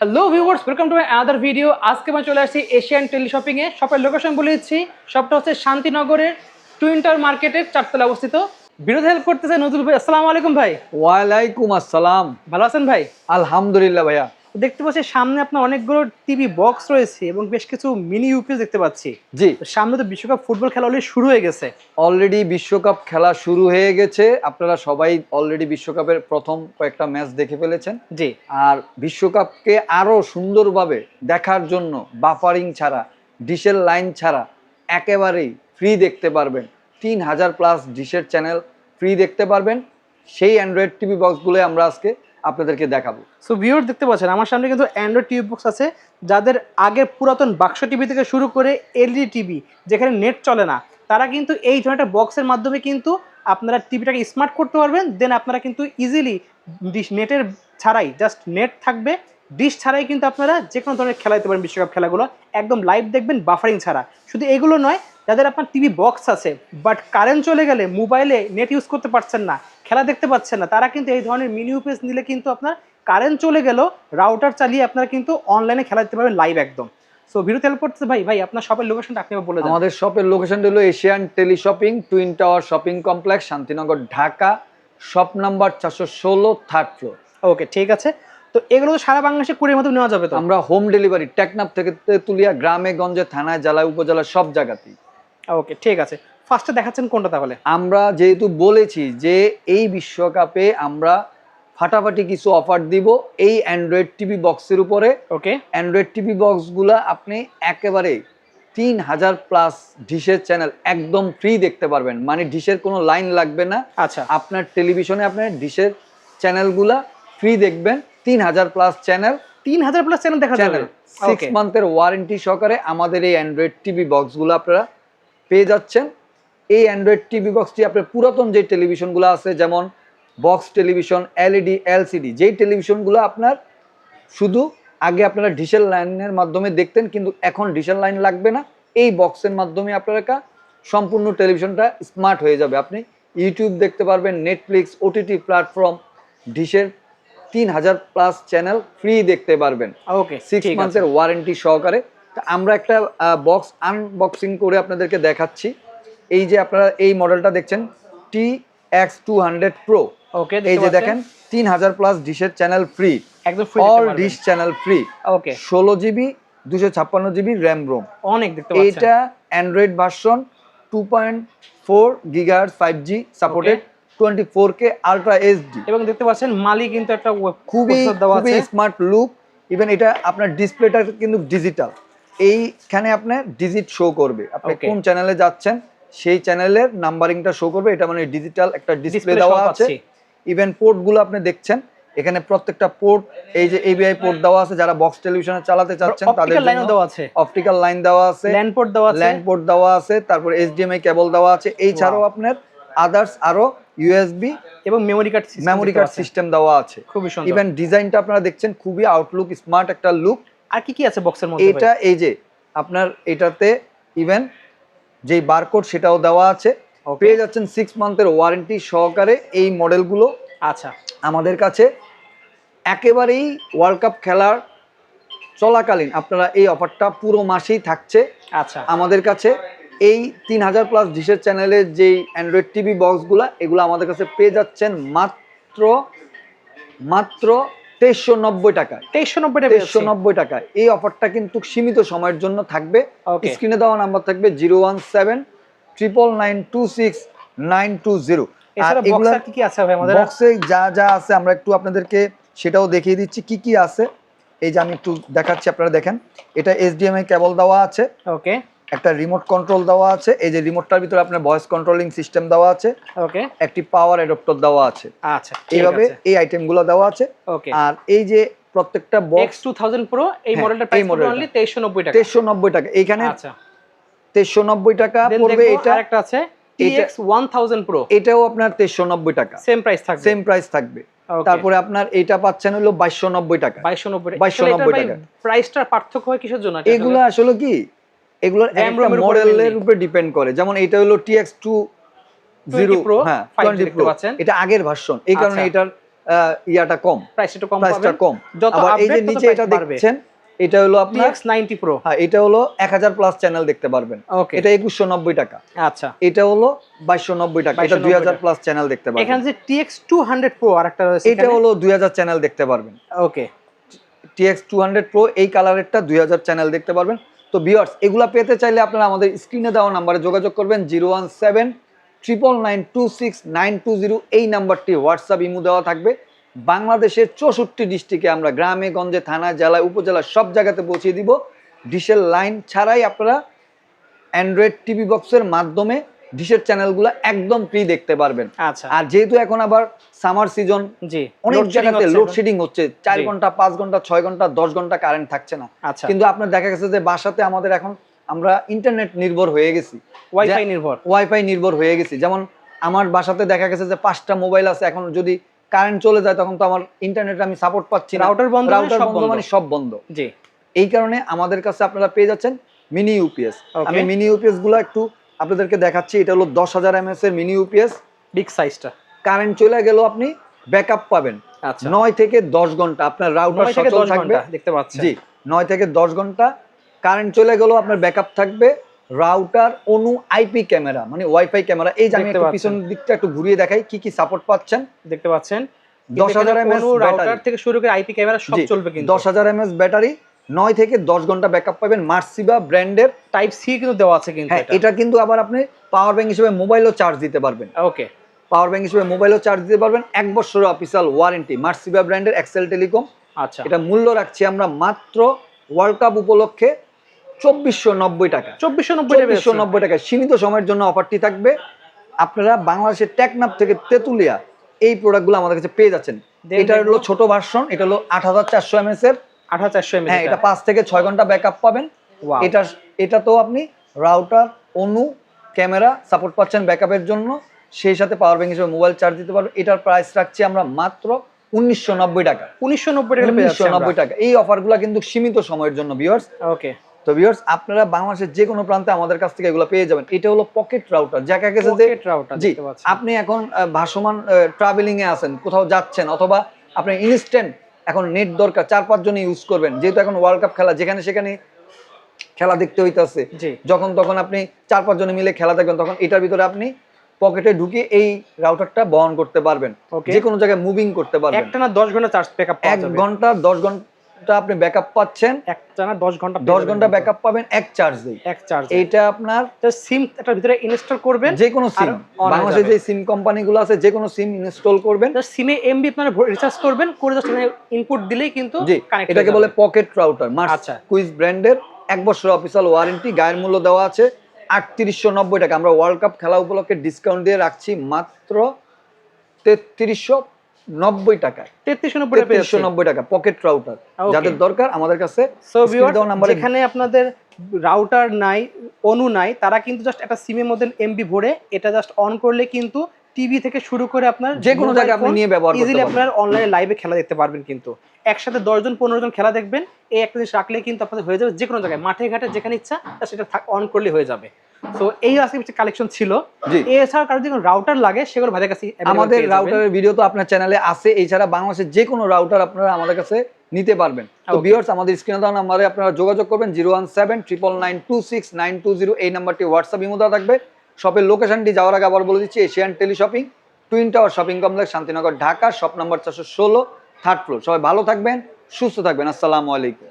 Hello viewers, welcome to my other video. আজকে আমি চলে আসছি এশিয়ান টেলিশপিং এ। শপের লোকেশন বলে দিচ্ছি। শপটা হচ্ছে শান্তিনগরের টুইন টাওয়ার মার্কেটের 4 তলায় অবস্থিত। ভিডিওতে হেল্প করতেছে নজরুল ভাই। আসসালামু আলাইকুম ভাই। ওয়ালাইকুম আসসালাম। ভালো আছেন ভাই? আলহামদুলিল্লাহ ভাইয়া। দেখতে পাচ্ছি সামনে আপনার অনেকগুলো টিভি বক্স রয়েছে এবং বেশ কিছু মিনি ইউপিএস দেখতে পাচ্ছি। জি, তো সামনে তো বিশ্বকাপ ফুটবল খেলা অলরেডি শুরু হয়ে গেছে। অলরেডি বিশ্বকাপ খেলা শুরু হয়ে গেছে। আপনারা সবাই অলরেডি বিশ্বকাপের প্রথম কয়েকটা ম্যাচ দেখে ফেলেছেন। জি, আর বিশ্বকাপকে আরো সুন্দরভাবে দেখার জন্য বাফারিং ছাড়া, ডিশের লাইন ছাড়া একেবারেই ফ্রি দেখতে পারবেন। 3000+ ডিশের চ্যানেল ফ্রি দেখতে পারবেন। সেই অ্যান্ড্রয়েড টিভি বক্সগুলো আমরা আজকে আপনাদেরকে দেখাবো। সো ভিউয়ার দেখতে পাচ্ছেন আমার সামনে কিন্তু অ্যান্ড্রয়েড টিভি বক্স আছে, যাদের আগের পুরাতন বাক্স টিভি থেকে শুরু করে এলইডি টিভি যেখানে নেট চলে না, তারা কিন্তু এই ধরনের বক্সের মাধ্যমে কিন্তু আপনারা টিভিটাকে স্মার্ট করতে পারবেন। দেন আপনারা কিন্তু ইজিলি নেটের ছাড়াই, জাস্ট নেট থাকবে, ডিশ ছাড়াই কিন্তু আপনারা যে কোনো ধরনের খেলা দিতে পারেন। বিশ্বকাপ খেলাগুলো একদম লাইভ দেখবেন, বাফারিং ছাড়া। শুধু এগুলো নয়, যাদের আপনার টিভি বক্স আছে বাট কারেন্ট চলে গেলে মোবাইলে নেট ইউজ করতে পারছেন না, খেলা দেখতে পাচ্ছেন না, তারা কিন্তু এই ধরনের মিনি ইউপিএস নিলে কিন্তু আপনার কারেন্ট চলে গেল রাউটার চালিয়ে আপনারা কিন্তু অনলাইনে খেলা দিতে পারবেন লাইভ একদম। সো ভিডিও হেল্প করতেছে ভাই আপনার শপের লোকেশনটা আপনি বলে দেন। আমাদের শপের লোকেশনটা হলো Asian Teleshopping, twin tower shopping complex, Shantinagar, Dhaka. Shop number 416, 3rd floor. Okay, ঠিক আছে। তো এগুলো তো সারা বাংলাদেশে কুরিয়ার মাধ্যমে নেওয়া যাবে তো? আমরা হোম ডেলিভারি টেকনাফ থেকে তেতুলিয়া, গ্রামে গঞ্জে, থানায়, জেলায়, উপজেলায় সব জায়গাতেই। ওকে, ঠিক আছে। ফার্স্টে দেখাচ্ছেন কোনটা তাহলে? আমরা যেহেতু বলেছি যে এই বিশ্বকাপে আমরা ফাটাফাটি কিছু অফার দিব এই অ্যান্ড্রয়েড টিভি বক্সের উপরে। ওকে, অ্যান্ড্রয়েড টিভি বক্সগুলা আপনি একেবারে 3000+ ডিশের চ্যানেল একদম ফ্রি দেখতে পারবেন। মানে ডিশের কোনো লাইন লাগবে না। আচ্ছা, আপনার টেলিভিশনে আপনার ডিশের চ্যানেলগুলা ফ্রি দেখবেন। 3000+ চ্যানেল, 3000 প্লাস চ্যানেল দেখা যাবে। 6 মান্থের ওয়ারেন্টি সহকারে আমাদের এই অ্যান্ড্রয়েড টিভি বক্সগুলো আপনারা পেয়ে যাচ্ছেন। এই অ্যান্ড্রয়েড টিভি বক্সটি আপনার পুরাতন যে টেলিভিশনগুলো আছে, যেমন বক্স টেলিভিশন, এলইডি, এলসিডি, যেই টেলিভিশনগুলো আপনার শুধু আগে আপনারা ডিশের লাইনের মাধ্যমে দেখতেন, কিন্তু এখন ডিশের লাইন লাগবে না। এই বক্সের মাধ্যমে আপনারা সম্পূর্ণ টেলিভিশনটা স্মার্ট হয়ে যাবে। আপনি ইউটিউব দেখতে পারবেন, নেটফ্লিক্স, ওটিটি প্ল্যাটফর্ম, ডিশের 3000+ চ্যানেল ফ্রি দেখতে পারবেন। ওকে, 6 মান্থের ওয়ারেন্টি সহকারে। তা আমরা একটা বক্স আনবক্সিং করে আপনাদেরকে দেখাচ্ছি। এই যে আপনারা এই মডেলটা দেখছেন, TX200 Pro। ওকে, এই যে দেখেন 3000+ ডিশের চ্যানেল ফ্রি, একদম free all dish channel free. Okay, 16GB 256GB RAM ROM. অনেক দেখতে পাচ্ছেন। এইটা Android version 2.4 GHz 5G supported, 24K ultra HD. এবং দেখতে পাচ্ছেন মালি কিন্তু একটা খুবই দেওয়া আছে। Smart look. ইভেন এটা আপনার ডিসপ্লেটা কিন্তু ডিজিটাল। এইখানে আপনার ডিজিট শো করবে, আপনি Okay. কোন চ্যানেলে যাচ্ছেন সেই চ্যানেলের নাম্বারিংটা শো করবে। এটা মানে ডিজিটাল একটা ডিসপ্লে Display দেওয়া সহ আছে। পাচ্ছি। ইভেন পোর্টগুলো আপনি দেখছেন, এখানে প্রত্যেকটা পোর্ট এই যে এবিআই পোর্ট দেওয়া আছে। যারা বক্স টেলিভিশনে চালাতে চাচ্ছেন তাদের অপটিক্যাল লাইনও জন্য দেওয়া আছে, অপটিক্যাল লাইন দেওয়া আছে, ল্যান্ড পোর্ট দেওয়া আছে, ল্যান্ড পোর্ট দেওয়া আছে, তারপর এইচডিএমআই কেবল দেওয়া আছে। এই ছাড়াও আপনার আদার্স আরো ইউএসবি এবং মেমরি কার্ড সিস্টেম দেওয়া আছে। খুবই সুন্দর। ইভেন ডিজাইনটা আপনারা দেখছেন, খুবই আউটলুক স্মার্ট একটা লুক। আর কি কি আছে বক্সের মধ্যে? এটা এই যে আপনার এটাতে ইভেন যেই বারকোড সেটাও দেওয়া আছে। পেয়ে যাচ্ছেন 6 মান্থের ওয়ারেন্টি সহকারে এই মডেলগুলো আচ্ছা, আমাদের কাছে। একেবারেই ওয়ার্ল্ড কাপ খেলার চলাকালীন আপনারা এই অফারটা পুরো মাসেই থাকছে আচ্ছা, আমাদের কাছে। এই 3000+ ডিশের চ্যানেলের যেই অ্যান্ড্রয়েড টিভি বক্সগুলা, এগুলো আমাদের কাছে পেয়ে যাচ্ছেন মাত্র 2390 টাকা। 2390 টাকা। এই অফারটা কিন্তু সীমিত সময়ের জন্য থাকবে। Okay. স্ক্রিনে দেওয়া নাম্বার থাকবে 01799269920। এছাড়া বক্স আর কি কি আছে ভাই আমাদের? বক্সে যা যা আছে আমরা একটু আপনাদেরকে সেটাও দেখিয়ে দিচ্ছি কি কি আছে। এই যে আমি একটু দেখাচ্ছি, আপনারা দেখেন। এটা এইচডিএমআই কেবল দেওয়া আছে, ওকে, একটা রিমোট কন্ট্রোল দেওয়া আছে। এই যে রিমোটটার ভিতরে আপনার ভয়েস কন্ট্রোলিং সিস্টেম দেওয়া আছে, ওকে, একটি পাওয়ার অ্যাডাপ্টার দেওয়া আছে। আচ্ছা, ঠিক এইভাবে আছে। এই আইটেমগুলো দেওয়া আছে। ওকে, আর এই যে প্রত্যেকটা বক্স X2000 Pro এই হ্যাঁ, মডেলটার এই প্রাইস পড়বে মডেলটা অনলি 2390 টাকা। 2390 টাকা। এইখানে আচ্ছা, 2390 টাকা Then পড়বে। দেখবো এটা আরেকটা আছে TX1000 Pro, এটাও আপনার 2390 টাকা, সেম প্রাইস থাকবে। সেম প্রাইস থাকবে। Okay. তারপরে আপনার এইটা পাচ্ছেন হলো 2290 টাকা। 2290 টাকা। প্রাইসটার পার্থক্য হয় কিসের জন্য? এগুলো আসলে কি, এগুলোর RAM একটা ROM এর উপর মডেলের mainly। উপরে ডিপেন্ড করে। যেমন এটা হলো TX20 Pro, হ্যাঁ 5G 20 দেখতে Pro, পাচ্ছেন। এটা আগের ভার্সন, এই কারণে আচ্ছা। এটার ইয়াটা কম, প্রাইসটা একটু কম প্রাইসটা পাবেন। কম। যত আবার এই যে আপডেট তত নিচে প্রাইস এটা বাড়বে। দেখছেন, এটা হলো আপনার TX90 Pro। হ্যাঁ, এটা হলো 1000 প্লাস চ্যানেল দেখতে পারবেন। ওকে। এটা 2190 টাকা। আচ্ছা। এটা হলো 2290 টাকা। এটা 2290 2000 টাকা। প্লাস চ্যানেল দেখতে পারবেন। এখানে যে TX200 Pro আরেকটা রয়েছে এটা হলো 2000 চ্যানেল দেখতে পারবেন। ওকে। TX200 Pro এই কালারেরটা 2000 চ্যানেল দেখতে পারবেন। তো ভিউয়ার্স, এগুলা পেতে চাইলে আপনারা আমাদের স্ক্রিনে দেওয়া নম্বরে যোগাযোগ করবেন 01799269220। এই নাম্বারটি হোয়াটসঅ্যাপ ইমো দেওয়া থাকবে। বাংলাদেশের 64 ডিস্ট্রিক্টে আমরা গ্রামে গঞ্জে থানা জেলায় উপজেলায় সব জায়গাতে পৌঁছে দিব। ডিশের লাইন ছাড়াই আপনারা অ্যান্ড্রয়েড টিভি বক্সের মাধ্যমে ডিশের চ্যানেলগুলো একদম ফ্রি দেখতে পারবেন। আচ্ছা। আর যেহেতু এখন আবার সামার সিজন, জি, অনেক জায়গাতে লোডশেডিং হচ্ছে, 4 জি। ঘন্টা 5 ঘন্টা 6 ঘন্টা 10 ঘন্টা কারেন্ট থাকছে না। আচ্ছা। কিন্তু আপনার দেখা গেছে যে বাসাতে আমাদের এখন আমরা ইন্টারনেট নির্ভর হয়ে গেছি, ওয়াইফাই নির্ভর। ওয়াইফাই নির্ভর হয়ে গেছি। যেমন আমার বাসাতে দেখা গেছে যে 5টা মোবাইল আছে, এখন যদি কারেন্ট চলে যায় তখন তো আমার ইন্টারনেট আমি সাপোর্ট পাচ্ছি না, রাউটার বন্ধ মানে সব বন্ধ। জি। এই কারণে আমাদের কাছে আপনারা পেয়ে যাচ্ছেন মিনি ইউপিএস। Okay. আমি মিনি ইউপিএস গুলো একটু আপনাদেরকে দেখাচ্ছি। এটা হলো 10000 mAh এর মিনি ইউপিএস। বিগ সাইজটা। কারেন্ট চলে গেল আপনি ব্যাকআপ পাবেন। আচ্ছা। 9 থেকে 10 ঘন্টা আপনার রাউটার 9 থেকে সচল 10 থাকবে। ঘন্টা দেখতে পাচ্ছেন। জি, 9 থেকে 10 ঘন্টা কারেন্ট চলে গেল আপনার ব্যাকআপ থাকবে। রাউটার, অনু, আইপি ক্যামেরা মানে ওয়াইফাই ক্যামেরা। এই যে আমি দেখতে একটু পাচ্ছেন। পিছনের দিকটা একটু ঘুরিয়ে দেখাই কি কি সাপোর্ট পাচ্ছেন। দেখতে পাচ্ছেন 10000 mAh রাউটার থেকে শুরু করে আইপি ক্যামেরা সব চলবে কিন্তু। 10000 mAh ব্যাটারি, 9 থেকে 10 ঘন্টা ব্যাকআপ পাবেন। মার্সিবা ব্র্যান্ডের টাইপ সি কিন্তু দেওয়া আছে কিন্তু হ্যাঁ, এটা কিন্তু আবার আপনি পাওয়ার ব্যাংক হিসেবে মোবাইলও চার্জ দিতে পারবেন। ওকে। পাওয়ার ব্যাংক হিসেবে মোবাইলও চার্জ দিতে পারবেন। 1 বছরের অফিসিয়াল ওয়ারেন্টি মার্সিবা ব্র্যান্ডের এক্সেল টেলিকম। আচ্ছা। এটা মূল্য রাখছি আমরা মাত্র ওয়ার্ল্ড কাপ উপলক্ষে 2490 টাকা। 2490 টাকা সীমিত সময়ের জন্য অফারটি থাকবে। আপনারা বাংলাদেশের টেকনাফ থেকে তেতুলিয়া এই প্রোডাক্টগুলো আমাদের কাছে পেয়ে যাচ্ছেন। এটা হলো ছোট ভার্সন, এটা হলো 8400 mAh এর। 8400 mAh। হ্যাঁ, এটা 5 থেকে 6 ঘন্টা ব্যাকআপ পাবেন। Wow. এটা তো আপনি রাউটার, অনু, ক্যামেরা সাপোর্ট পাচ্ছেন ব্যাকআপের জন্য, সেই সাথে পাওয়ার ব্যাংক হিসেবে মোবাইল চার্জ দিতে পারবেন। এটার প্রাইস রাখছি আমরা মাত্র 1990 টাকা। 1990 টাকা। এই অফারগুলো কিন্তু সীমিত সময়ের জন্য ভিউয়ার্স। ওকে। তো ভিউয়ার্স, আপনারা বাংলাদেশের যে কোনো প্রান্তে আমাদের কাছ থেকে এগুলো পেয়ে যাবেন। এটা হলো পকেট রাউটার, যাকে গেছে যে পকেট রাউটার জি, দেখতে পাচ্ছেন। আপনি এখন ভাসমান ট্রাভেলিং এ আছেন, কোথাও যাচ্ছেন, অথবা আপনি ইনস্ট্যান্ট এখন নেট দরকার, 4-5 জন ইউজ করবেন, যেহেতু এখন ওয়ার্ল্ড কাপ খেলা, যেখানে সেখানে খেলা দেখতে হইতাছে, জি। যখন তখন আপনি 4-5 জনে মিলে খেলা দেখবেন, তখন এটার ভিতরে আপনি পকেটে ঢুকিয়ে এই রাউটারটা বহন করতে পারবেন, Okay. যে কোনো জায়গায় মুভিং করতে পারবেন। একটানা 10 ঘন্টা চার্জ ব্যাকআপ পাওয়া 1 যাবে। ঘন্টা 10 ঘন্টা আপনি ব্যাকআপ পাচ্ছেন। একটানা 10 ঘন্টা 10 ঘন্টা ব্যাকআপ পাবেন এক চার্জেই। এক চার্জ। এইটা আপনার সিম এটার ভিতরে ইনস্টল করবেন, যে কোনো সিম, on হয়ে বাংলাদেশে যাবে। যে সিম কোম্পানিগুলো আছে যে কোনো সিম ইনস্টল করবেন। জাস্ট সিমে এমবি আপনারা রিচার্জ করবেন, করে জাস্ট এখানে ইনপুট দিলেই কিন্তু জি, কানেক্ট এটাকে বলে পকেট রাউটার। আচ্ছা। কুইজ ব্র্যান্ডের 1 বছর অফিসিয়াল ওয়ারেন্টি, গায়ের মূল্য দেওয়া আছে 3890 টাকা। আমরা ওয়ার্ল্ড কাপ খেলা উপলক্ষে ডিসকাউন্ট দিয়ে রাখছি মাত্র 3390 টাকায়। 3390 টাকা পকেট রাউটার। Okay. যাদের দরকার আমাদের কাছে সো ভিউয়ার, দেওয়া নাম্বারে যেখানে আপনাদের রাউটার নাই, অনু নাই, তারা কিন্তু জাস্ট একটা সিমের মধ্যে এমবি ভরে এটা জাস্ট অন করলে কিন্তু টিভি থেকে শুরু করে আপনার যে কোনো জায়গায় আপনি নিয়ে ব্যবহার করতে ইজিলি পারবেন। আপনার অনলাইনে লাইভে খেলা দেখতে পারবেন কিন্তু একসাথে 10 জন 15 জন খেলা দেখবেন। এই একটা জিনিস রাখলে কিন্তু আপনাদের হয়ে যাবে, যে কোনো জায়গায় মাঠে ঘাটে যেখানে ইচ্ছা সেটা অন করলে হয়ে যাবে। সো এই আজকে কিছু কালেকশন ছিল। জি। এছাড়া কারো যদি রাউটার লাগে সেগুলো ভাইদের কাছে আমাদের রাউটারের ভিডিও তো আপনার চ্যানেলে আছে। এছাড়া বাংলাদেশের যে কোনো রাউটার আপনারা আমাদের কাছে নিতে পারবেন। তো Okay. ভিউয়ার্স, আমাদের স্ক্রিনে দেওয়া নাম্বারে আপনারা যোগাযোগ করবেন 01799269220। এই নাম্বারটি হোয়াটসঅ্যাপ ইমো দেওয়া থাকবে। শপের লোকেশনটি যাওয়ার আগে আবার বলে দিচ্ছি, Asian tele shopping, twin tower shopping complex, Shantinagar, Dhaka, shop number 416, 3rd floor. সবাই ভালো থাকবেন, সুস্থ থাকবেন। আসসালামু আলাইকুম।